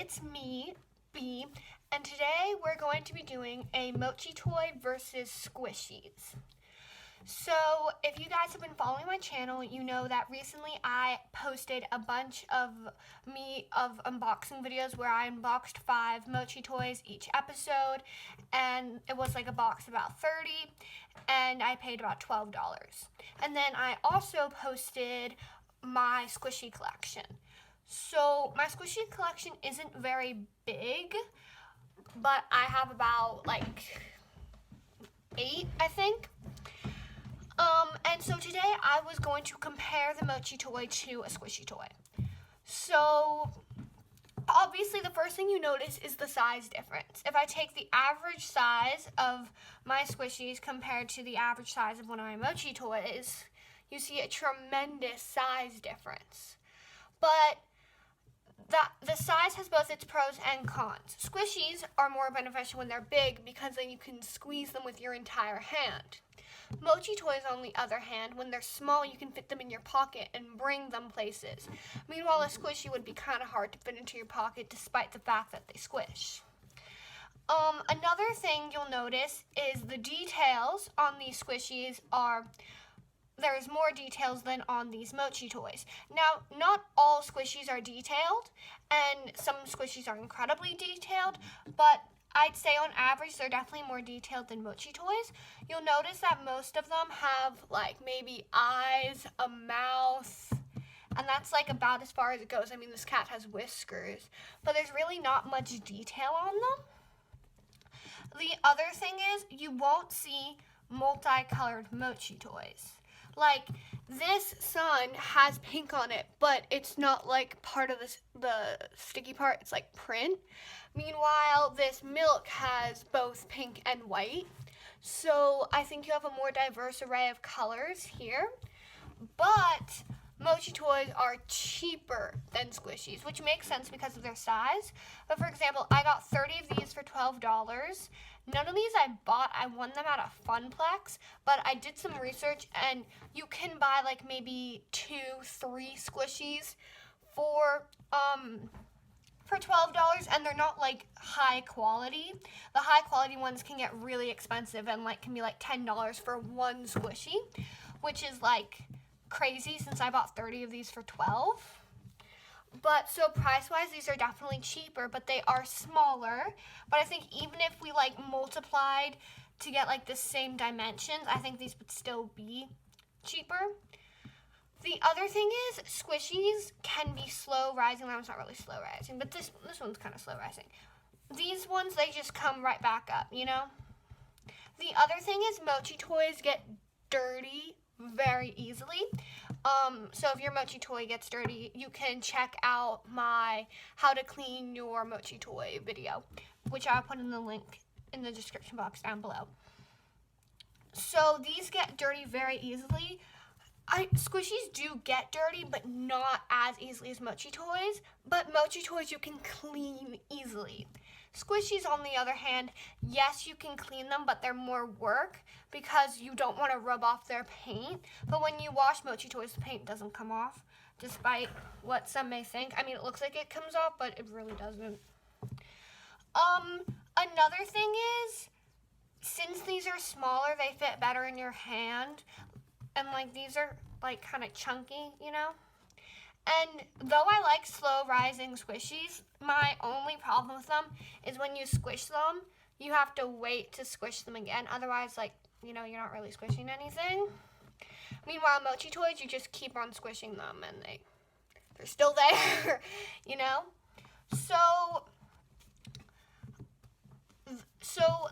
it's me, B, and today we're going to be doing a MochiToy versus Squishies. So, if you guys have been following my channel, you know that recently I posted a bunch of unboxing videos where I unboxed 5 MochiToys each episode, and it was like a box about 30, and I paid about $12. And then I also posted my squishy collection. So my squishy collection isn't very big, but I have about like 8, I think. And so today I was going to compare the MochiToy to a squishy toy. So obviously the first thing you notice is the size difference. If I take the average size of my squishies compared to the average size of one of my MochiToys, you see a tremendous size difference. But the size has both its pros and cons. Squishies are more beneficial when they're big because then you can squeeze them with your entire hand. MochiToys, on the other hand, when they're small, you can fit them in your pocket and bring them places. Meanwhile, a squishy would be kind of hard to fit into your pocket despite the fact that they squish. Another thing you'll notice is the details on these squishies there's more details than on these MochiToys. Now, not all squishies are detailed, and some squishies are incredibly detailed, but I'd say on average they're definitely more detailed than MochiToys. You'll notice that most of them have like maybe eyes, a mouth, and that's like about as far as it goes. I mean, this cat has whiskers, but there's really not much detail on them. The other thing is you won't see multicolored MochiToys. Like, this sun has pink on it, but it's not like part of the sticky part, it's like print. Meanwhile, this milk has both pink and white. So I think you have a more diverse array of colors here. But MochiToys are cheaper than squishies, which makes sense because of their size. But for example, I got 30 of these for $12. None of these I bought. I won them at a Funplex, but I did some research and you can buy like maybe 2, 3 squishies for $12, and they're not like high quality. The high quality ones can get really expensive and like can be like $10 for one squishy, which is like crazy since I bought 30 of these for $12. But so price-wise, these are definitely cheaper, but they are smaller. But I think even if we like multiplied to get like the same dimensions, I think these would still be cheaper. The other thing is squishies can be slow rising. That one's not really slow rising, but this one's kind of slow rising. These ones, they just come right back up, you know? The other thing is MochiToys get dirty very easily. So if your MochiToy gets dirty, you can check out my how to clean your MochiToy video, which I'll put in the link in the description box down below. So these get dirty very easily. Squishies do get dirty, but not as easily as MochiToys. But MochiToys you can clean easily. Squishies, on the other hand, yes, you can clean them, but they're more work because you don't want to rub off their paint. But when you wash MochiToys, the paint doesn't come off, despite what some may think. I mean, it looks like it comes off, but it really doesn't. Another thing is, since these are smaller, they fit better in your hand. And like these are like kind of chunky, you know? And though I like slow rising squishies, my only problem with them is when you squish them, you have to wait to squish them again. Otherwise, like, you know, you're not really squishing anything. Meanwhile, MochiToys, you just keep on squishing them and they're still there, you know? So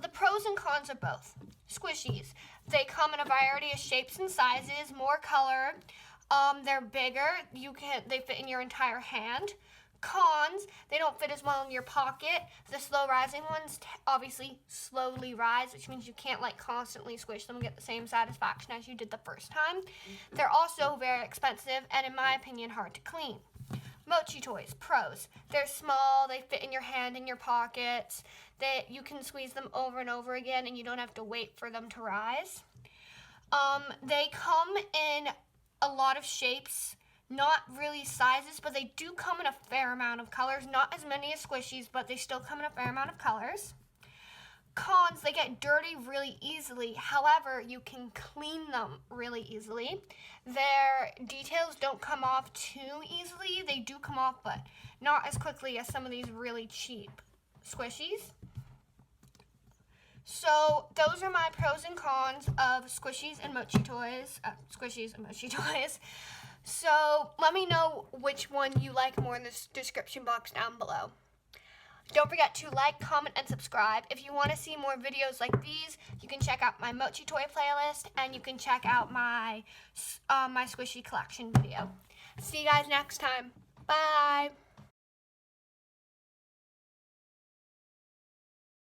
the pros and cons of both. Squishies, they come in a variety of shapes and sizes, more color. They're bigger. They fit in your entire hand. Cons, they don't fit as well in your pocket. The slow rising ones obviously slowly rise, which means you can't like constantly squish them and get the same satisfaction as you did the first time. They're also very expensive and, in my opinion, hard to clean. MochiToys, pros. They're small, they fit in your hand, in your pockets. You can squeeze them over and over again and you don't have to wait for them to rise. They come in a lot of shapes, not really sizes, but they do come in a fair amount of colors. Not as many as Squishies, but they still come in a fair amount of colors. Cons, they get dirty really easily. However, you can clean them really easily. Their details don't come off too easily. They do come off, but not as quickly as some of these really cheap Squishies. So those are my pros and cons of Squishies and MochiToys. Squishies and MochiToys. So let me know which one you like more in the description box down below. Don't forget to like, comment, and subscribe. If you want to see more videos like these, you can check out my MochiToy playlist, and you can check out my my Squishy collection video. See you guys next time. Bye!